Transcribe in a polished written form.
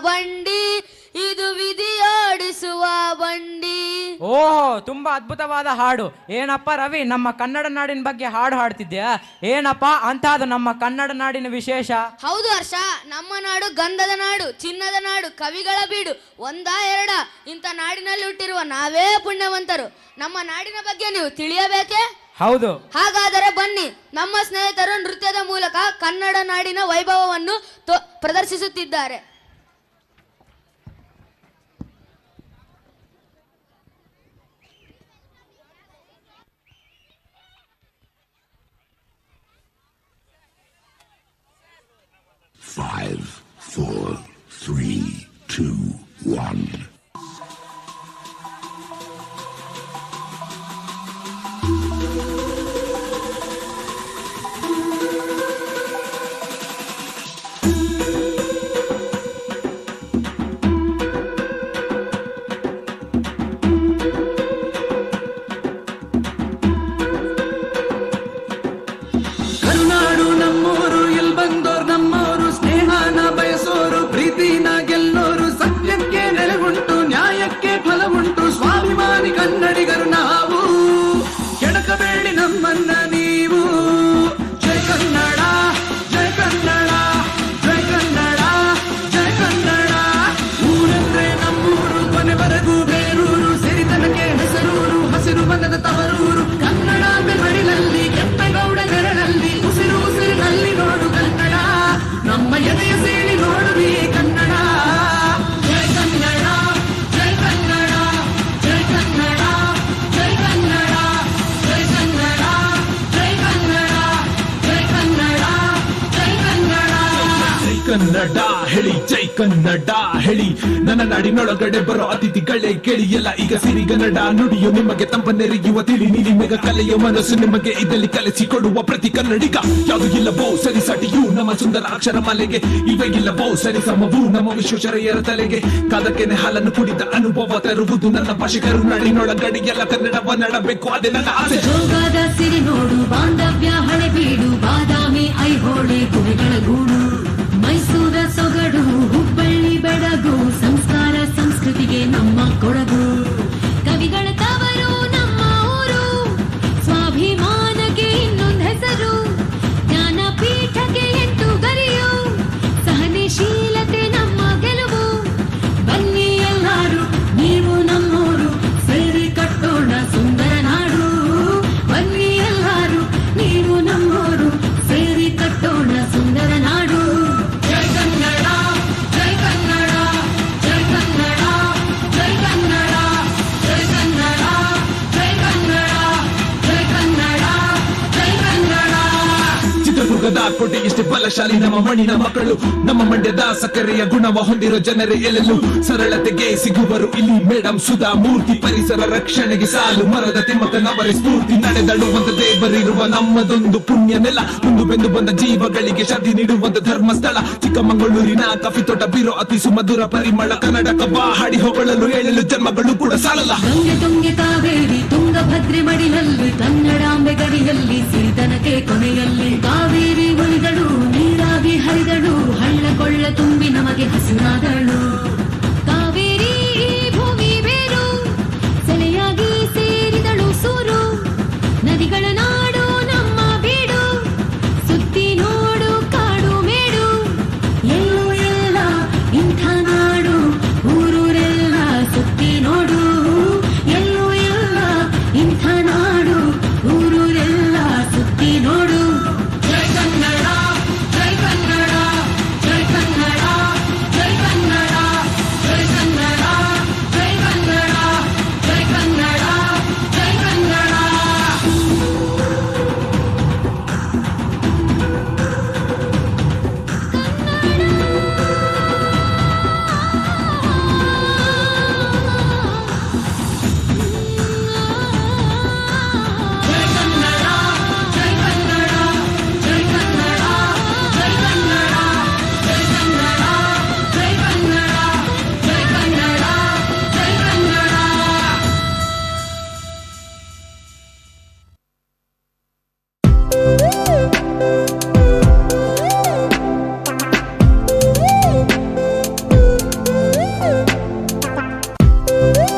ಬಂಡಿ, ಇದು ವಿಧಿಯೋಡಿಸುವ ಬಂಡಿ. ಓಹೋ, ತುಂಬಾ ಅದ್ಭುತವಾದ ಹಾಡು. ಏನಪ್ಪ ರವಿ, ನಮ್ಮ ಕನ್ನಡ ನಾಡಿನ ಬಗ್ಗೆ ಹಾಡು ಹಾಡ್ತಿದ್ಯಾ? ಏನಪ್ಪ ಅಂತಹದ್ದು ನಮ್ಮ ಕನ್ನಡ ನಾಡಿನ ವಿಶೇಷ? ಹೌದು ಹರ್ಷ, ನಮ್ಮ ನಾಡು ಗಂಧದ ನಾಡು, ಚಿನ್ನದ ನಾಡು, ಕವಿಗಳ ಬೀಡು. ಒಂದಾ ಎರಡ, ಇಂಥ ನಾಡಿನಲ್ಲಿ ಹುಟ್ಟಿರುವ ನಾವೇ ಪುಣ್ಯವಂತರು. ನಮ್ಮ ನಾಡಿನ ಬಗ್ಗೆ ನೀವು ತಿಳಿಯಬೇಕೇ? ಹೌದು. ಹಾಗಾದರೆ ಬನ್ನಿ, ನಮ್ಮ ಸ್ನೇಹಿತರು ನೃತ್ಯದ ಮೂಲಕ ಕನ್ನಡ ನಾಡಿನ ವೈಭವವನ್ನು ಪ್ರದರ್ಶಿಸುತ್ತಿದ್ದಾರೆ. Five, 4, 3, 2, 1. ಕರುನಾಡು ನಮ್ಮೂರು, ಇಲ್ ಬಂದೋರ್ ನಮ್ಮೋರು, ಸ್ನೇಹನ ಬಯಸೋರು, ಪ್ರೀತಿನ ಗೆಲ್ಲೋರು, ಸತ್ಯಕ್ಕೆ ನೆಲೆಗುಂಟು, ನ್ಯಾಯಕ್ಕೆ ಫಲವುಂಟು, ಸ್ವಾಭಿಮಾನಿ ಕನ್ನಡಿಗರು ನಾವು, ಕೆಣಕಬೇಡಿ ನಮ್ಮನ್ನ ನೀವು. ಜೈ ಕನ್ನಡ, ಜೈ ಕನ್ನಡ, ಜೈ ಕನ್ನಡ, ಜೈ ಕನ್ನಡ. ಊರಂದ್ರೆ ನಮ್ಮೂರು, ಕೊನೆವರೆಗೂ ಬೇರೂರು, ಸಿರಿತನಕ್ಕೆ ಹೆಸರೂರು, ಹಸಿರು ಬಣ್ಣದ ತವರೂರು. ಕನ್ನಡ ಬೆವರಿನಲ್ಲಿ, ಕೆಂಪೇಗೌಡ ನೆರಳಲ್ಲಿ, ಉಸಿರು ಉಸಿರಿನಲ್ಲಿ ನೋಡು ಕನ್ನಡ, ನಮ್ಮ ಎದೆಯ ಸೇರಿ ನೋಡುವಿ ಕನ್ನಡ. ಜೈ ಕನ್ನಡ, ಜೈ ಕನ್ನಡ, ಜೈ ಕನ್ನಡ, ಜೈ ಕನ್ನಡ, ಜೈ ಕನ್ನಡ, ಜೈ ಕನ್ನಡ, ಜೈ ಕನ್ನಡ, ಜೈ ಕನ್ನಡ. ಜೈ ಕನ್ನಡ ಹೇಳಿ, ಜೈ ಕನ್ನಡ ಹೇಳಿ, ನನ್ನ ನಾಡಿನೊಳಗಡೆ ಬರೋ ಅತಿಥಿಗಳೇ ಕೇಳಿ. ಎಲ್ಲ ಈಗ ಸಿರಿಗನ್ನಡ ನುಡಿಯು ನಿಮಗೆ ತಂಪನೆರೆಯುವ ತಿಳಿ ನಿಲಿಮೆಗ ಕಲೆಯ ಮನಸ್ಸು ನಿಮಗೆ ಇದರಲ್ಲಿ ಕಲಿಸಿಕೊಡುವ ಪ್ರತಿ ಕನ್ನಡಿಗ. ಯಾವುದು ಇಲ್ಲವೋ ಸರಿಸಾಟಿಯು ನಮ್ಮ ಸುಂದರ ಅಕ್ಷರ ಮಾಲೆಗೆ, ಇವೇ ಇಲ್ಲವೋ ಸರಿ ಸಮವು ನಮ್ಮ ವಿಶ್ವೇಶ್ವರಯ್ಯರ ತಲೆಗೆ. ಕಾದಕ್ಕೆನೆ ಹಾಲನ್ನು ಕುಡಿದ ಅನುಭವ ತರುವುದು ನನ್ನ ಭಾಷೆ. ಕರುನಾಡಿನೊಳಗಡೆ ಎಲ್ಲ ಕನ್ನಡವ ನಡಬೇಕು, ಅದೇ ನನ್ನ ಆಸೆ. ಜೋಗದ ಸಿರಿ ನೋಡು, ಬಾಂಧವ್ಯ ಹಳೆಬೀಡು, ಬಾದಾಮಿ ಐಹೊಳೆ ಗುಹೆಗಳ ಗೂಡು, ಮೈಸೂರ ಸೊಗಡು, ಹುಬ್ಬಳ್ಳಿ ಬೆಡಗು, ಸಂಸ್ಕಾರ ಸಂಸ್ಕೃತಿಗೆ ನಮ್ಮ ಕೊಡಗು. ಕವಿಗಳ ತವರು ನಮ್ಮ ಊರು, ಸ್ವಾಭಿಮಾನಕ್ಕೆ ಇನ್ನೊಂದು ಹೆಸರು, ಜ್ಞಾನಪೀಠಕ್ಕೆ 8 ಗರಿಯು, ಸಹನಶೀಲತೆ ನಮ್ಮ ಗೆಲುವು. ಬನ್ನಿ ಎಲ್ಲರೂ ನೀವು ನಮ್ಮೂರು, ಸೇರಿ ಕಟ್ಟೋಣ ಸುಂದರ ನಾಡು. ಬನ್ನಿ ಎಲ್ಲರೂ ನೀವು ನಮ್ಮೂರು, ಸೇರಿ ಕಟ್ಟೋಣ ಸುಂದರ ನಾಡು. ಜೈ ಕನ್ನಡ, ಜೈ ಕನ್ನಡ, ಜೈ ಕನ್ನಡ, ಜೈ ಕನ್ನಡ, ಜೈ ಕನ್ನಡ, ಜೈ ಕನ್ನಡ, ಜೈ ಕನ್ನಡ, ಜೈ ಕನ್ನಡ. ಚಿತ್ರದುರ್ಗದ ಕೋಟೆ ಎಷ್ಟೇ ಬಲಶಾಲಿ ನಮ್ಮ ಮಣ್ಣಿನ ಮಕ್ಕಳು, ನಮ್ಮ ಮಂಡ್ಯದ ಸಕ್ಕರೆಯ ಗುಣವ ಹೊಂದಿರೋ ಜನರೇ ಎಲ್ಲೆಲ್ಲೂ ಸರಳತೆಗೆ ಸಿಗುವರು ಇಲ್ಲಿ. ಮೇಡಂ ಸುಧಾ ಮೂರ್ತಿ, ಪರಿಸರ ರಕ್ಷಣೆಗೆ ಸಾಲು ಮರದ ತಿಮ್ಮಕ್ಕನವರೇ ಸ್ಫೂರ್ತಿ. ನಡೆದಾಡುವಂತ ದೇವರಿರುವ ನಮ್ಮದೊಂದು ಪುಣ್ಯ ನೆಲ, ಮುಂದು ಬೆಂದು ಬಂದ ಜೀವಗಳಿಗೆ ಶಾಂತಿ ನೀಡುವಂತ ಧರ್ಮಸ್ಥಳ. ಚಿಕ್ಕಮಗಳೂರಿನ ಕಾಫಿ ತೋಟ ಬೀರೋ ಅತಿ ಸುಮಧುರ ಪರಿಮಳ, ಕನ್ನಡ ಕಬ್ಬ ಹಾಡಿ ಹೊಗಳಲು 7 ಜನ್ಮಗಳು ಕೂಡ ಸಾಲಲ್ಲ. ಗಂಗೆ ತುಂಗೆ ಕಾವೇರಿ ತುಂಗಭದ್ರೆ ಮಡಿಲಲ್ಲಿ, ಕನ್ನಡಾಂಬೆ ಗಡಿಯಲ್ಲಿ, ಸಿರಿತನಕ್ಕೆ ಕೊನೆಯಲ್ಲಿ. ಕಾವೇರಿ ಉಳಿದಳು, ನೀರಾಗಿ ಹರಿದಳು, ಹಳ್ಳ ಕೊಳ್ಳ ತುಂಬಿ ನಮಗೆ ಹಸಿರಾದಳು.